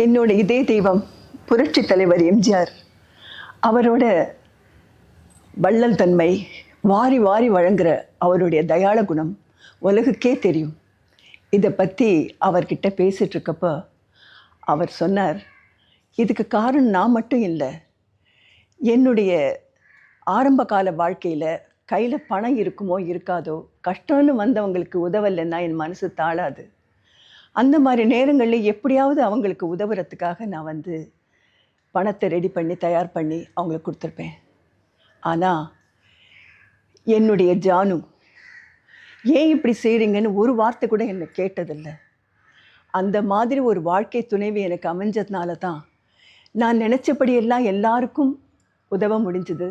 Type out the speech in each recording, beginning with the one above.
என்னோட இதே தெய்வம் புரட்சி தலைவர் எம்ஜிஆர். அவரோட வள்ளல் தன்மை, வாரி வாரி வழங்குகிற அவருடைய தயாள குணம் உலகுக்கே தெரியும். இதை பற்றி அவர்கிட்ட பேசிகிட்ருக்கப்போ அவர் சொன்னார், இதுக்கு காரணம் நான் மட்டும் இல்லை, என்னுடைய ஆரம்ப கால வாழ்க்கையில் கையில் பணம் இருக்குமோ இருக்காதோ, கஷ்டம்னு வந்தவங்களுக்கு உதவலைன்னா என் மனசு தாழாது. அந்த மாதிரி நேரங்களில் எப்படியாவது அவங்களுக்கு உதவுறதுக்காக நான் பணத்தை ரெடி பண்ணி தயார் பண்ணி அவங்களுக்கு கொடுத்துருப்பேன். ஆனால் என்னுடைய ஜானு ஏன் இப்படி செய்கிறீங்கன்னு ஒரு வார்த்தை கூட என்னை கேட்டதில்லை. அந்த மாதிரி ஒரு வாழ்க்கை துணைவி எனக்கு அமைஞ்சதுனால தான் நான் நினச்சபடியெல்லாம் எல்லாருக்கும் உதவ முடிஞ்சுது,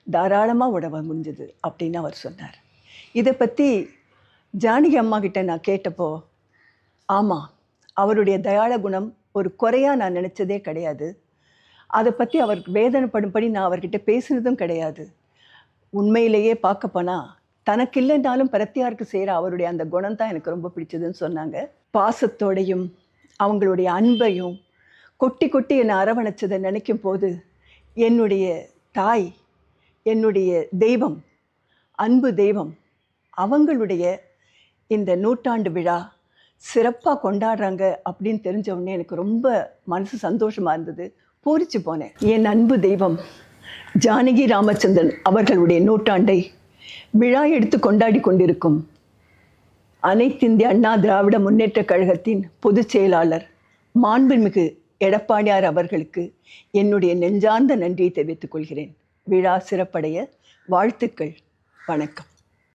தாராளமாக உதவ முடிஞ்சுது அப்படின்னு அவர் சொன்னார். இதை பற்றி ஜானகி அம்மா கிட்ட நான் கேட்டப்போ, ஆமாம், அவருடைய தயாள குணம் ஒரு குறையாக நான் நினச்சதே கிடையாது. அதை பற்றி அவருக்கு வேதனைப்படும்படி நான் அவர்கிட்ட பேசுனதும் கிடையாது. உண்மையிலேயே பார்க்க போனால் தனக்கு இல்லைன்னாலும் பிரத்தியாருக்கு செய்கிற அவருடைய அந்த குணம் தான் எனக்கு ரொம்ப பிடிச்சதுன்னு சொன்னாங்க. பாசத்தோடையும் அவங்களுடைய அன்பையும் கொட்டி கொட்டி என்னை அரவணைச்சதை நினைக்கும் போது என்னுடைய தாய், என்னுடைய தெய்வம், அன்பு தெய்வம், அவங்களுடைய இந்த நூற்றாண்டு விழா சிறப்பாக கொண்டாடுறாங்க அப்படின்னு தெரிஞ்ச உடனே எனக்கு ரொம்ப மனசு சந்தோஷமாக இருந்தது, பூரிச்சு போனேன். என் அன்பு தெய்வம் ஜானகி ராமச்சந்திரன் அவர்களுடைய நூற்றாண்டை விழா எடுத்து கொண்டாடி கொண்டிருக்கும் அனைத்திந்திய அண்ணா திராவிட முன்னேற்றக் கழகத்தின் பொதுச் செயலாளர் மாண்புமிகு எடப்பாடியார் அவர்களுக்கு என்னுடைய நெஞ்சார்ந்த நன்றியை தெரிவித்துக் கொள்கிறேன். விழா சிறப்படைய வாழ்த்துக்கள். வணக்கம்.